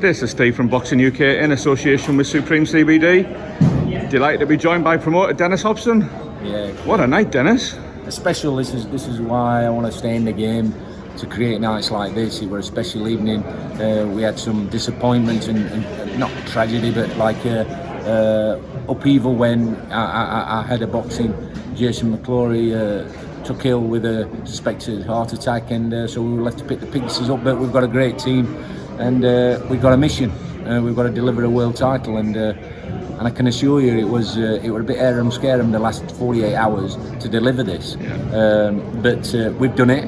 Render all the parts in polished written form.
This is Steve from Boxing UK in association with Supreme CBD. Delighted to be joined by Promoter Dennis Hobson. Yeah. What a night, Dennis. A special. This is why I want to stay in the game, to create nights like this. It was a special evening. We had some disappointment and not tragedy, but like upheaval when I had a boxing. Jason McClory took ill with a suspected heart attack, and so we were left to pick the pieces up. But we've got a great team, and we've got a mission. We've got to deliver a world title, and I can assure you it was a bit arum scarum the last 48 hours to deliver this. But we've done it.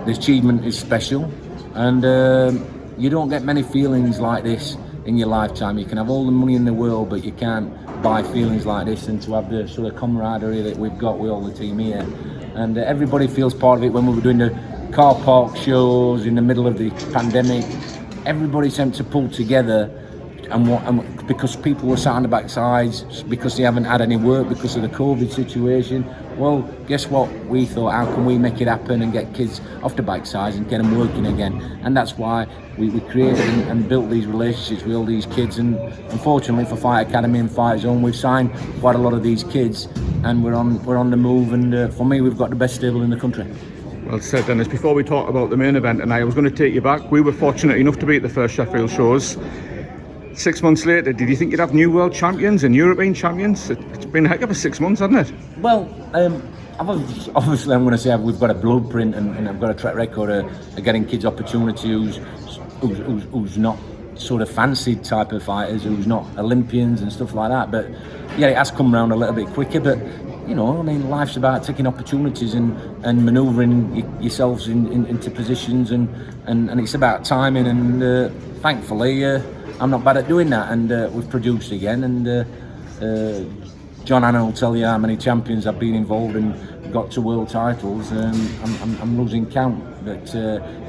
The achievement is special, and you don't get many feelings like this in your lifetime. You can have all the money in the world, but you can't buy feelings like this, and to have the sort of camaraderie that we've got with all the team here. And everybody feels part of it. When we were doing the car park shows in the middle of the pandemic, everybody seemed to pull together, and because people were sat on the backsides because they haven't had any work because of the COVID situation. Well, guess what? We thought, how can we make it happen and get kids off the backsides and get them working again? And that's why we created and built these relationships with all these kids. And unfortunately for Fight Academy and Fightzone, we've signed quite a lot of these kids, and we're on the move. And for me, we've got the best stable in the country. Well said, Dennis. Before we talk about the main event tonight, I was going to take you back. We were fortunate enough to be at the first Sheffield shows. 6 months later, did you think you'd have new world champions and European champions? It's been a heck of a 6 months, hasn't it? Well, obviously I'm going to say we've got a blueprint and I've got a track record of getting kids opportunities who's not sort of fancied type of fighters, who's not Olympians and stuff like that. But yeah, it has come around a little bit quicker. But you know, I mean, life's about taking opportunities and manoeuvring yourselves into positions, and it's about timing. And thankfully, I'm not bad at doing that, and we've produced again. And John Annan will tell you how many champions I've been involved and got to world titles. I'm losing count, but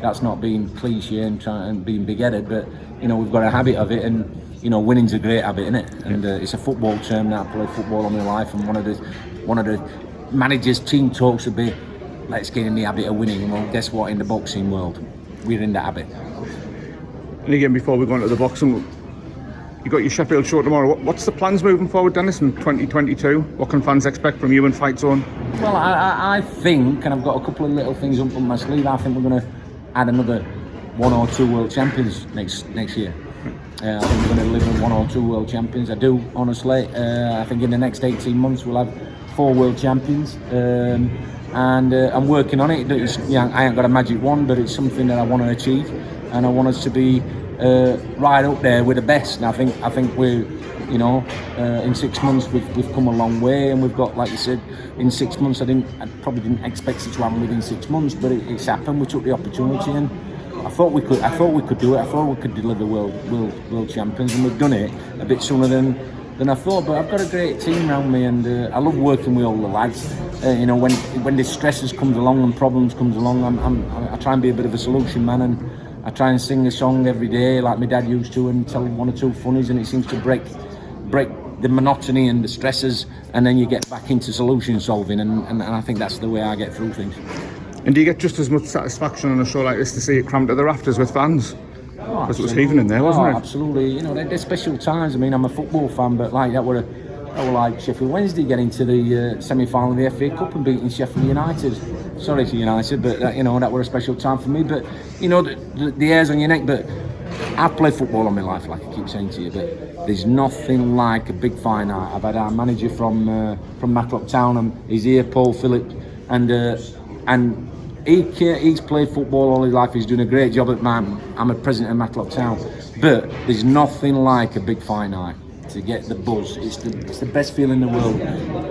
that's not being cliche and being big-headed. But you know, we've got a habit of it, and you know, winning's a great habit, isn't it? And it's a football term now. I play football all my life, and one of the managers' team talks a bit. Let's get in the habit of winning. Well, guess what? In the boxing world, we're in that habit. And again, before we go into the boxing, you got your Sheffield show tomorrow. What's the plans moving forward, Dennis, in 2022? What can fans expect from you and Fightzone? Well, I think, and I've got a couple of little things up my sleeve. I think we're going to add another 1 or 2 world champions next year. I think we're going to deliver 1 or 2 world champions. I do, honestly. I think in the next 18 months we'll have 4 world champions. And I'm working on it. I ain't got a magic wand, but it's something that I want to achieve. And I want us to be right up there with the best. And I think we're, you know, in 6 months we've come a long way, and we've got, like you said, in 6 months I probably didn't expect it to happen within 6 months, but it's happened. We took the opportunity, and I thought we could do it. I thought we could deliver world champions, and we've done it a bit sooner than I thought. But I've got a great team around me, and I love working with all the lads. You know, when the stresses comes along and problems comes along, I try and be a bit of a solution man, and I try and sing a song every day like my dad used to, and tell 1 or 2 funnies, and it seems to break the monotony and the stresses, and then you get back into solution solving, and I think that's the way I get through things. And do you get just as much satisfaction on a show like this to see it crammed to the rafters with fans? Because it was heaving in there, wasn't it? Absolutely. You know, they're special times. I mean, I'm a football fan, but like that were like Sheffield Wednesday getting to the semi-final of the FA Cup and beating Sheffield United. Sorry to United, but you know, that were a special time for me. But you know, the hairs on your neck. But I've played football all my life, like I keep saying to you. But there's nothing like a big fight night. I've had our manager from Matchroom Town, and he's here, Paul Phillip, and he's played football all his life. He's doing a great job at man. I'm a president of Matchroom Town, but there's nothing like a big fight night. To get the buzz, it's the best feeling in the world.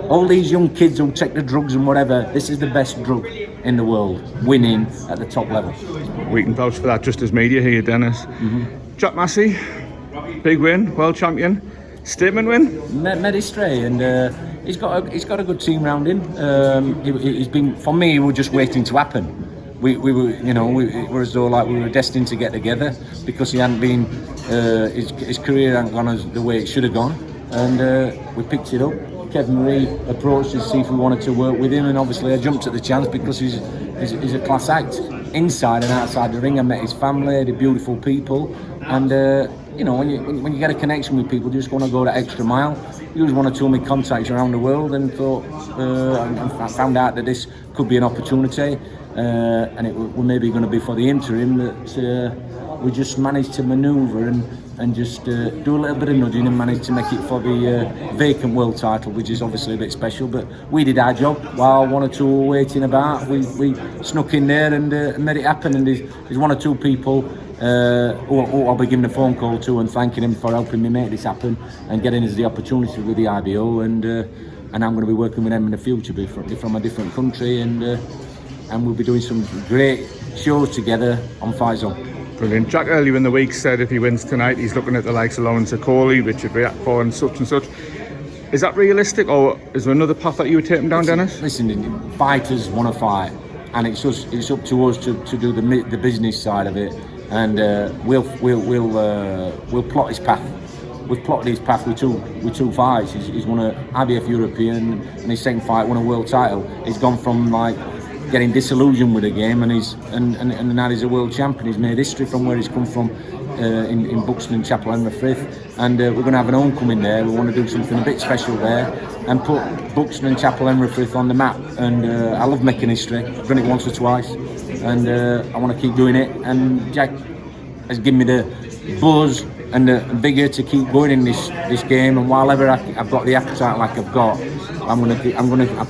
All these young kids who take the drugs and whatever, this is the best drug in the world, winning at the top level. We can vouch for that just as media here, Dennis. Jack Massey, big win, world champion, statement win. Met his stray, and he's got a good team around him. He's been, for me, we were just waiting to happen. We were, you know, we were as though like we were destined to get together, because he hadn't been, his career hadn't gone as the way it should have gone, and we picked it up. Kevin Marie approached us to see if we wanted to work with him, and obviously I jumped at the chance because he's a class act inside and outside the ring. I met his family, they're beautiful people, And you know, when you get a connection with people, you just want to go that extra mile. You just want to make contacts around the world, and thought and found out that this could be an opportunity, and it was maybe going to be for the interim. That we just managed to manoeuvre and just do a little bit of nudging and managed to make it for the vacant world title, which is obviously a bit special. But we did our job while one or two were waiting about. We snuck in there and made it happen. And there's one or two people who I'll be giving a phone call to and thanking him for helping me make this happen and getting us the opportunity with the IBO. And I'm going to be working with them in the future, from a different country, and we'll be doing some great shows together on Fightzone. Brilliant. Jack earlier in the week said if he wins tonight, he's looking at the likes of Lawrence Okoli, Richard Riakpo and such. Is that realistic, or is there another path that you would take him down, Dennis? Listen, fighters want to fight, and it's up to us to do the business side of it, and we'll plot his path. We've plotted his path with two fights. He's won an IBF European, and his second fight won a world title. He's gone from like getting disillusioned with the game, and now he's a world champion. He's made history from where he's come from in Buxton and Chapel Henry Frith, and we're going to have an homecoming there. We want to do something a bit special there and put Buxton and Chapel Henry Frith on the map. And I love making history. I've done it once or twice, and I want to keep doing it. And Jack has given me the buzz and the vigour to keep going in this game. And while ever I've got the appetite like I've got, I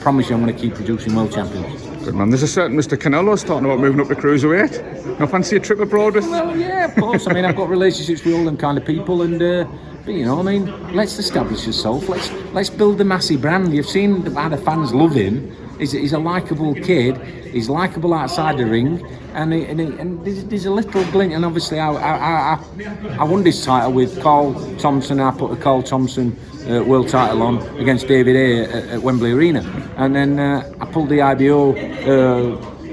promise you, I'm going to keep producing world champions. Good man. There's a certain Mr. Canelo talking about moving up to cruiserweight. No fancy a trip abroad with? Well, yeah, of course. I mean, I've got relationships with all them kind of people, and but you know, I mean, let's establish yourself. Let's build the Massey brand. You've seen how the fans love him. He's a likeable kid. He's likeable outside the ring, and there's a little glint. And obviously, I won this title with Carl Thompson. I put the Carl Thompson world title on against David A at Wembley Arena, and then I pulled the IBO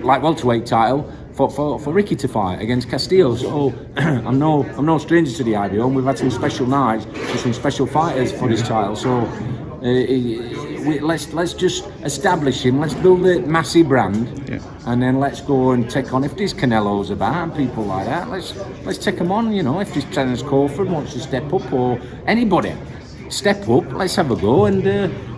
light welterweight title for Ricky to fight against Castillo. So I'm no stranger to the IBO, and we've had some special nights with some special fighters for this title. So let's just establish him. Let's build the Massey brand, yeah. And then let's go and take on, if there's Canelo's about and people like that, let's take them on. You know, if there's Terence Crawford wants to step up, or anybody step up, let's have a go. And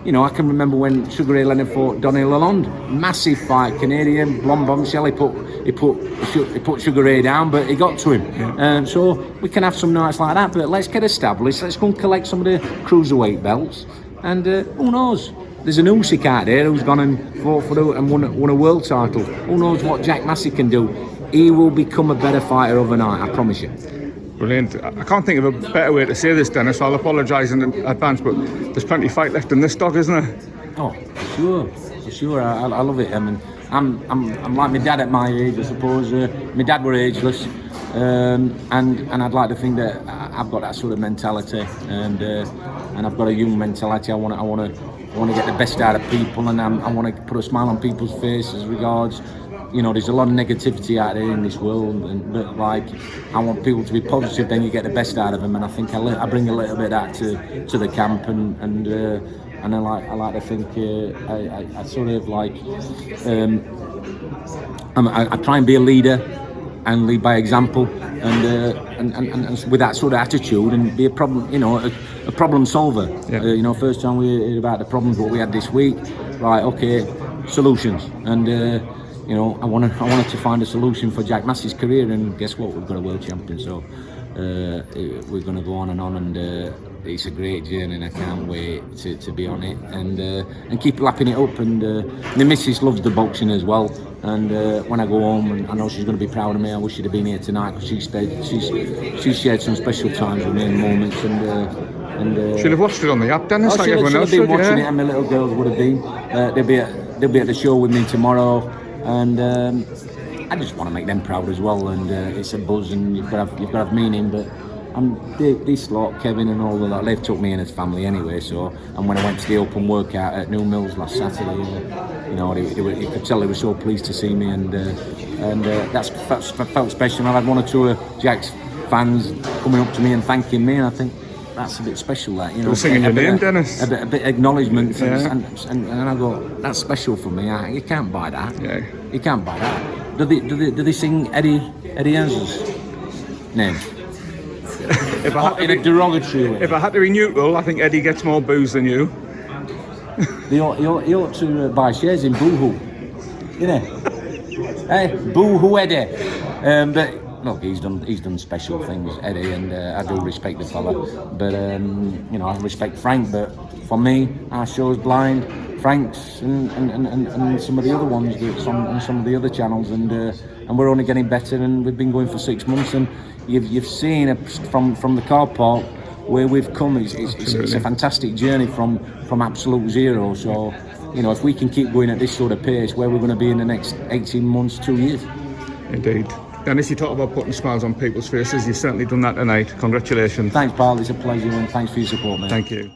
you know, I can remember when Sugar Ray Leonard fought Donny Lalonde, massive fight, Canadian, blonde bombshell. He put Sugar Ray down, but he got to him. Yeah. So we can have some nights like that, but let's get established. Let's go and collect some of the cruiserweight belts, and who knows? There's an Usyk out there who's gone and fought for and won a world title. Who knows what Jack Massey can do? He will become a better fighter overnight, I promise you. Brilliant. I can't think of a better way to say this, Dennis. I'll apologise in advance, but there's plenty of fight left in this dog, isn't there? Oh, for sure. I love it. I mean, I'm like my dad at my age, I suppose. My dad were ageless, and I'd like to think that I've got that sort of mentality, and I've got a young mentality. I want to get the best out of people, and I want to put a smile on people's faces. Regards, you know, there's a lot of negativity out there in this world, but like, I want people to be positive. Then you get the best out of them, and I think I bring a little bit of that to the camp, and I like to think I sort of like I try and be a leader and lead by example, and with that sort of attitude, and be a problem, you know, a problem solver. Yeah. You know, first time we heard about the problems what we had this week, right? Okay, solutions, and you know, I wanted to find a solution for Jack Massey's career, and guess what? We've got a world champion, so we're going to go on, and it's a great journey, and I can't wait to be on it, and keep lapping it up. And my missus loves the boxing as well, and when I go home, and I know she's going to be proud of me. I wish she'd have been here tonight, because she's shared some special times with me and moments, and she'll have watched it on the app, Dennis, like everyone else should have been watching yeah. it, and my little girls would have been. They'll be at the show with me tomorrow, and I just want to make them proud as well. And it's a buzz, and you've got to have meaning. But this lot, Kevin and all of that, they've took me in as family anyway. So, and when I went to the open workout at New Mills last Saturday, you know, you could tell they were so pleased to see me, and that's felt special. I've had one or two of Jack's fans coming up to me and thanking me, and I think that's a bit special, that, you know. Singing your name, Dennis. A bit of acknowledgement, yeah. and I go, that's special for me. You can't buy that. Yeah. You can't buy that. Do they sing Eddie Hearn's name? If I had to in a be, derogatory way. if I had to be neutral, I think Eddie gets more booze than you. He ought to buy shares in Boo Hoo. You know? Hey, Boo Hoo Eddie. But look, he's done special things, Eddie, and I do respect the fella. But you know, I respect Frank. But for me, our show's blind. Frank's and some of the other ones that's on some of the other channels, and we're only getting better. And we've been going for 6 months, and you've seen it from the car park where we've come. It's a fantastic journey from absolute zero. So, you know, if we can keep going at this sort of pace, where we're going to be in the next 18 months, 2 years. Indeed. Dennis, you talk about putting smiles on people's faces. You've certainly done that tonight. Congratulations. Thanks, pal. It's a pleasure, and thanks for your support, mate. Thank you.